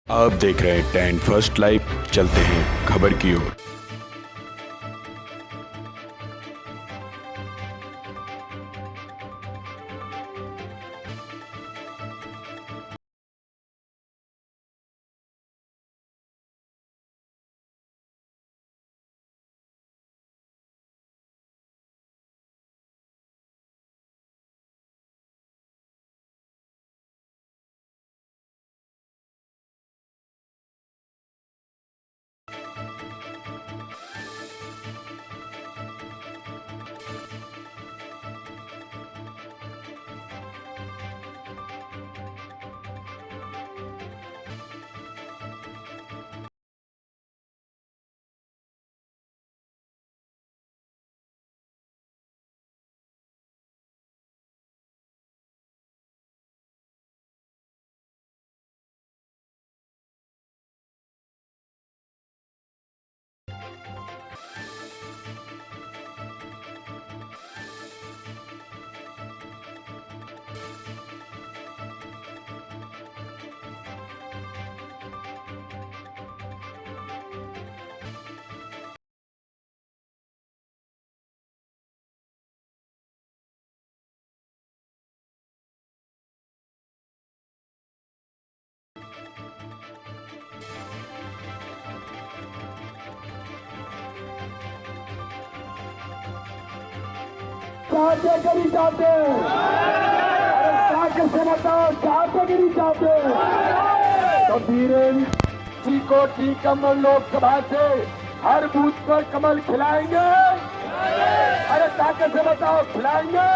आप देख रहे हैं 10 फर्स्ट लाइव। चलते हैं खबर की ओर। चाहते कि नहीं चाहते? अरे से बताओ, चाहते कि नहीं चाहते? तो वीरेंद्र जी को टीकमगढ़ लोकसभा से हर बूथ पर कमल खिलाएंगे। अरे ताकत से बताओ, खिलाएंगे?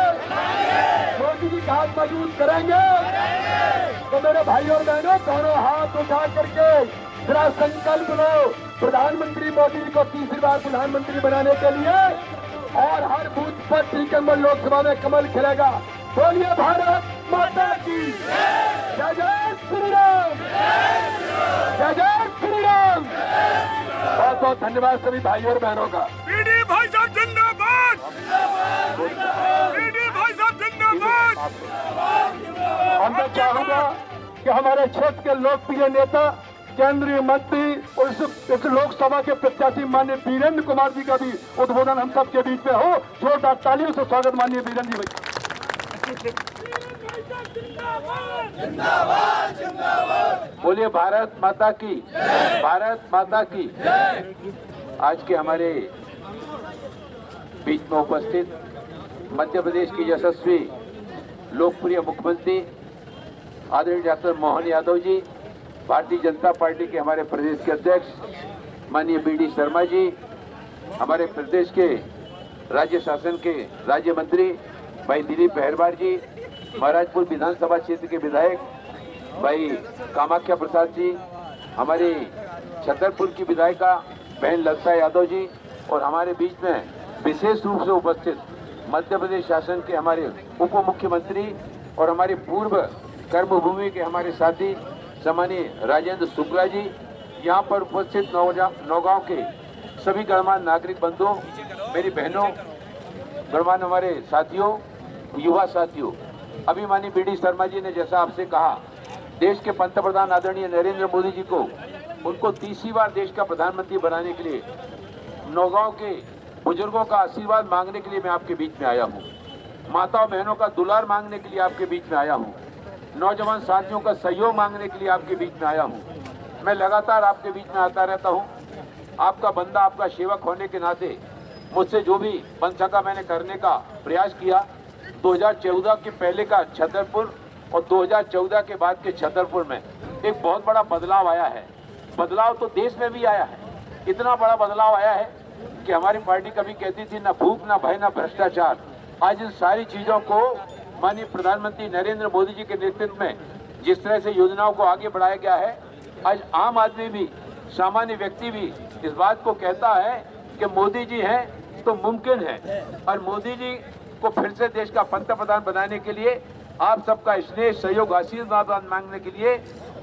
मोदी जी का हाथ मजबूत करेंगे। तो मेरे भाई और बहनों, दोनों हाथ उठा करके जरा संकल्प लो, प्रधानमंत्री मोदी जी को तीसरी बार प्रधानमंत्री बनाने के लिए, और हर बूथ पर टीकमगढ़ लोकसभा में कमल खिलेगा। बोलिए भारत माता की जय। जय श्री राम, जय जय श्री राम। बहुत बहुत धन्यवाद सभी भाई और बहनों का। बीडी भाई साहब जिंदाबाद, बीडी भाई साहब जिंदाबाद। और मैं चाहूंगा कि हमारे क्षेत्र के लोकप्रिय नेता, केंद्रीय मंत्री और इस लोकसभा के प्रत्याशी माननीय वीरेंद्र कुमार जी का भी उद्बोधन हम सबके बीच में हो। जोरदार तालियों से स्वागत माननीय वीरेंद्र जी भाई। बोलिए भारत माता की, भारत माता की। आज के हमारे बीच में उपस्थित मध्य प्रदेश की यशस्वी लोकप्रिय मुख्यमंत्री आदरणीय डॉक्टर मोहन यादव जी, भारतीय जनता पार्टी के हमारे प्रदेश के अध्यक्ष माननीय बीडी शर्मा जी, हमारे प्रदेश के राज्य शासन के राज्य मंत्री भाई दिलीप बहरवार जी, महाराजपुर विधानसभा क्षेत्र के विधायक भाई कामाख्या प्रसाद जी, हमारे छतरपुर की विधायिका बहन लता यादव जी, और हमारे बीच में विशेष रूप से उपस्थित मध्य प्रदेश शासन के हमारे उप मुख्यमंत्री और हमारे पूर्व कर्मभूमि के हमारे साथी सम्मानीय राजेंद्र शुक्ला जी, यहाँ पर उपस्थित नौगांव के सभी गणमान्य नागरिक बंधुओं, मेरी बहनों, गणमान्य हमारे साथियों, युवा साथियों। अभी माननीय बीडी शर्मा जी ने जैसा आपसे कहा, देश के पंतप्रधान आदरणीय नरेंद्र मोदी जी को उनको तीसरी बार देश का प्रधानमंत्री बनाने के लिए नौगांव के बुजुर्गों का आशीर्वाद मांगने के लिए मैं आपके बीच में आया हूँ। माताओं बहनों का दुलार मांगने के लिए आपके बीच में आया हूँ। नौजवान साथियों का सहयोग मांगने के लिए आपके बीच में आया हूँ। मैं लगातार आपके बीच में आता रहता हूँ। आपका बंदा, आपका सेवक होने के नाते मुझसे जो भी बन सका मैंने करने का प्रयास किया। 2014 के पहले का छतरपुर और 2014 के बाद के छतरपुर में एक बहुत बड़ा बदलाव आया है। बदलाव तो देश में भी आया है। इतना बड़ा बदलाव आया है कि हमारी पार्टी कभी कहती थी ना भूख, ना भय, ना भ्रष्टाचार। आज इन सारी चीजों को माननीय प्रधानमंत्री नरेंद्र मोदी जी के नेतृत्व में जिस तरह से योजनाओं को आगे बढ़ाया गया है, आज आम आदमी भी, सामान्य व्यक्ति भी इस बात को कहता है कि मोदी जी हैं तो मुमकिन है। और मोदी जी को फिर से देश का पंतप्रधान बनाने के लिए आप सबका स्नेह, सहयोग, आशीर्वाद मांगने के लिए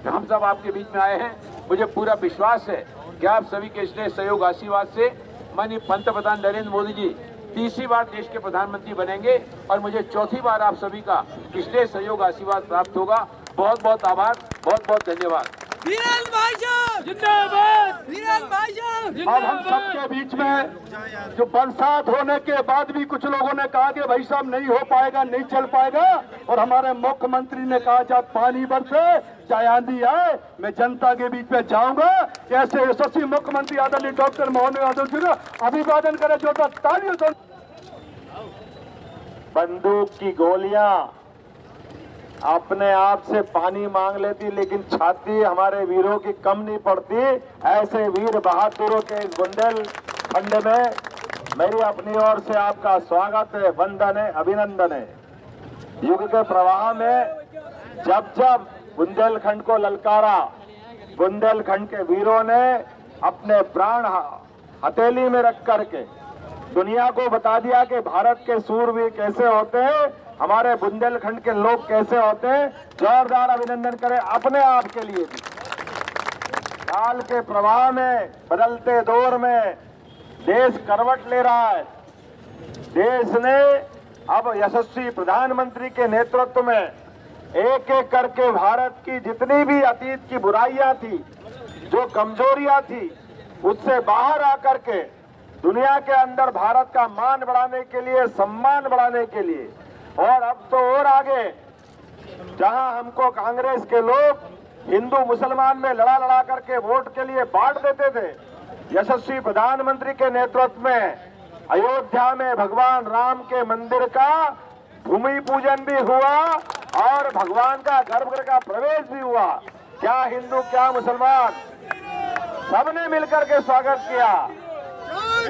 हम सब आपके बीच में आए हैं। मुझे पूरा विश्वास है कि आप सभी के स्नेह, सहयोग, आशीर्वाद से माननीय पंतप्रधान नरेंद्र मोदी जी तीसरी बार देश के प्रधानमंत्री बनेंगे और मुझे चौथी बार आप सभी का स्नेह, सहयोग, आशीर्वाद प्राप्त होगा। बहुत बहुत आभार, बहुत बहुत धन्यवाद। वीरेन भाई साहब जिंदाबाद वीरेन भाई साहब। अब हम सबके बीच में जो बरसात होने के बाद भी कुछ लोगों ने कहा कि भाई साहब नहीं हो पाएगा, नहीं चल पाएगा, और हमारे मुख्यमंत्री ने कहा चाहे पानी बरसे चाहे आंधी आए मैं जनता के बीच में जाऊंगा। ऐसे यशस्वी मुख्यमंत्री आदरणीय डॉक्टर मोहन यादव जी का अभिवादन करें जोरदार तालियों से। बंदूक की गोलियां अपने आप से पानी मांग लेती, लेकिन छाती हमारे वीरों की कम नहीं पड़ती। ऐसे वीर बहादुरों के इस बुंदेलखंड में मेरी अपनी ओर से आपका स्वागत है, वंदन है, अभिनंदन है। युग के प्रवाह में जब जब बुंदेलखंड को ललकारा, बुंदेलखंड के वीरों ने अपने प्राण हथेली में रख करके दुनिया को बता दिया कि भारत के सूरवीर कैसे होते हैं, हमारे बुंदेलखंड के लोग कैसे होते हैं। जोरदार अभिनंदन करें अपने आप के लिए भी। काल के प्रवाह में, बदलते दौर में देश करवट ले रहा है। देश ने अब यशस्वी प्रधानमंत्री के नेतृत्व में एक एक करके भारत की जितनी भी अतीत की बुराइयां थी, जो कमजोरियां थी, उससे बाहर आकर के दुनिया के अंदर भारत का मान बढ़ाने के लिए, सम्मान बढ़ाने के लिए, और अब तो और आगे जहां हमको कांग्रेस के लोग हिंदू मुसलमान में लड़ा लड़ा करके वोट के लिए बांट देते थे, यशस्वी प्रधानमंत्री के नेतृत्व में अयोध्या में भगवान राम के मंदिर का भूमि पूजन भी हुआ और भगवान का गर्भगृह का प्रवेश भी हुआ। क्या हिंदू क्या मुसलमान सबने मिलकर के स्वागत किया।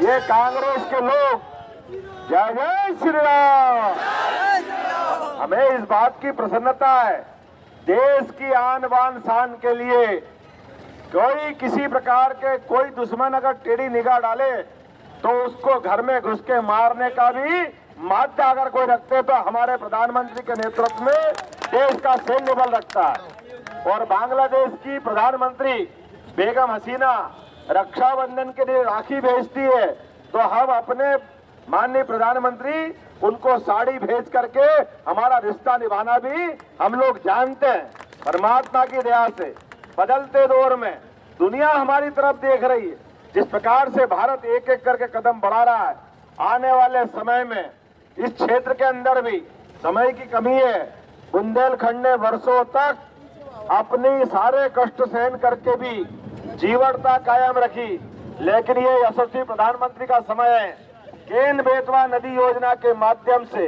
ये कांग्रेस के लोग जय जय श्री राम। हमें इस बात की प्रसन्नता है, देश की आन बान शान के लिए कोई किसी प्रकार के कोई दुश्मन अगर टेढ़ी निगाह डाले तो उसको घर में घुस के मारने का भी माध्य अगर कोई रखते तो हमारे प्रधानमंत्री के नेतृत्व में देश का सैन्य बल रखता है। और बांग्लादेश की प्रधानमंत्री बेगम हसीना रक्षाबंधन के लिए राखी भेजती है, तो हम अपने माननीय प्रधानमंत्री उनको साड़ी भेज करके हमारा रिश्ता निभाना भी हम लोग जानते हैं। परमात्मा की दया से बदलते दौर में दुनिया हमारी तरफ देख रही है, जिस प्रकार से भारत एक एक करके कदम बढ़ा रहा है। आने वाले समय में इस क्षेत्र के अंदर भी समय की कमी है। बुंदेलखंड ने वर्षों तक अपनी सारे कष्ट सहन करके भी जीवटता कायम रखी, लेकिन ये यशस्वी प्रधानमंत्री का समय है। केन बेतवा नदी योजना के माध्यम से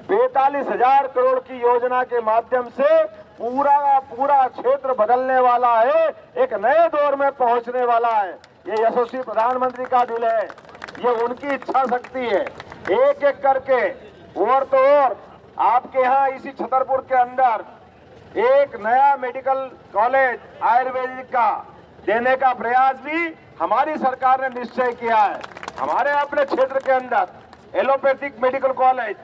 42,000 करोड़ की योजना के माध्यम से पूरा का पूरा क्षेत्र बदलने वाला है, एक नए दौर में पहुंचने वाला है। ये यशस्वी प्रधानमंत्री का दिल है, ये उनकी इच्छा शक्ति है। एक एक करके और तो और आपके यहाँ इसी छतरपुर के अंदर एक नया मेडिकल कॉलेज आयुर्वेदिक का देने का प्रयास भी हमारी सरकार ने निश्चय किया है। हमारे अपने क्षेत्र के अंदर allopathic medical college,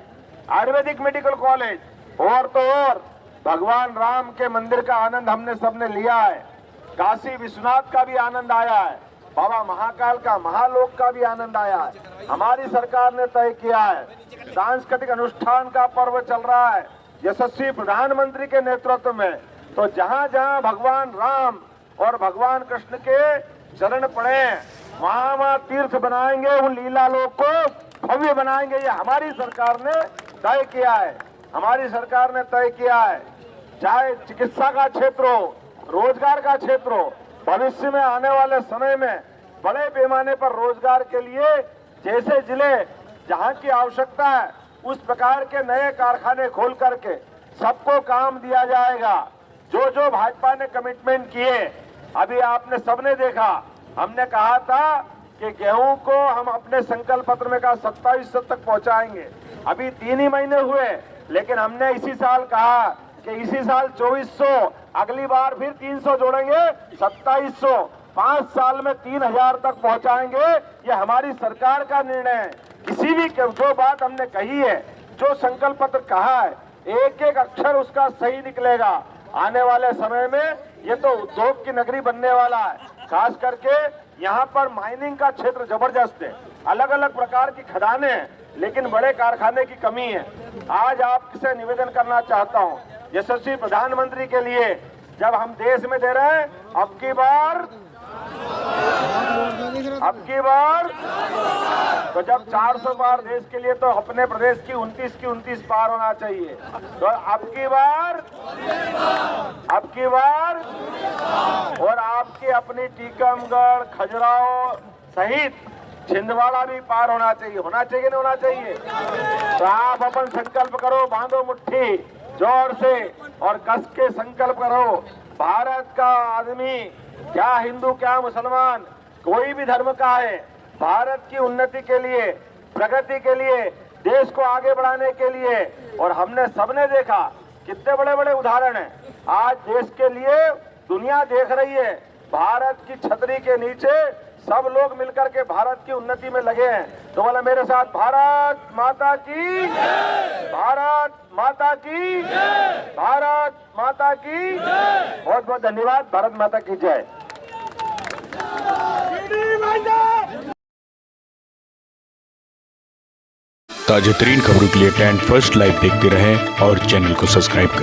Ayurvedic medical college, और तो और भगवान राम के मंदिर का आनंद हमने सबने लिया है। काशी विश्वनाथ का भी आनंद आया है, बाबा महाकाल का, महालोक का भी आनंद आया है। हमारी सरकार ने तय किया है सांस्कृतिक अनुष्ठान का पर्व चल रहा है यशस्वी प्रधानमंत्री के नेतृत्व में। तो जहां जहां भगवान राम और भगवान कृष्ण के चरण पड़े वहां वहां तीर्थ बनाएंगे, उन लीला लोक को भव्य बनाएंगे। ये हमारी सरकार ने तय किया है, हमारी सरकार ने तय किया है। चाहे चिकित्सा का क्षेत्र हो, रोजगार का क्षेत्र हो, भविष्य में आने वाले समय में बड़े पैमाने पर रोजगार के लिए जैसे जिले जहां की आवश्यकता है उस प्रकार के नए कारखाने खोल करके सबको काम दिया जाएगा। जो जो भाजपा ने कमिटमेंट किए, अभी आपने सबने देखा, हमने कहा था कि गेहूं को हम अपने संकल्प पत्र में कहा 27% तक पहुंचाएंगे। अभी 3 ही महीने हुए, लेकिन हमने इसी साल कहा कि इसी साल 2400, अगली बार फिर 300 जोड़ेंगे, 2700, 5 साल में 3000 तक पहुंचाएंगे। ये हमारी सरकार का निर्णय है। किसी भी जो बात हमने कही है, जो संकल्प पत्र कहा है, एक एक अक्षर उसका सही निकलेगा। आने वाले समय में ये तो उद्योग की नगरी बनने वाला है। खास करके यहाँ पर माइनिंग का क्षेत्र जबरदस्त है, अलग अलग प्रकार की खदानें हैं, लेकिन बड़े कारखाने की कमी है। आज आपसे निवेदन करना चाहता हूँ, यशस्वी प्रधानमंत्री के लिए जब हम देश में दे रहे हैं, अब की बार तो जब 400 पार देश के लिए, तो अपने प्रदेश की 29 पार होना चाहिए। तो अब की बार और आपकी अपनी टीकमगढ़, खजुराहो सहित छिंदवाड़ा भी पार होना चाहिए नहीं होना चाहिए? तो आप अपन संकल्प करो, बांधो मुट्ठी जोर से और कस के संकल्प करो। भारत का आदमी, क्या हिंदू क्या मुसलमान, कोई भी धर्म का है, भारत की उन्नति के लिए, प्रगति के लिए, देश को आगे बढ़ाने के लिए, और हमने सबने देखा कितने बड़े बड़े उदाहरण हैं। आज देश के लिए दुनिया देख रही है। भारत की छतरी के नीचे सब लोग मिलकर के भारत की उन्नति में लगे हैं। तो बोला मेरे साथ, भारत माता की, भारत माता की, भारत माता की। बहुत बहुत धन्यवाद। भारत माता की जय। ताजा तरीन खबरों के लिए 10 फर्स्ट लाइव देखते रहें और चैनल को सब्सक्राइब करें।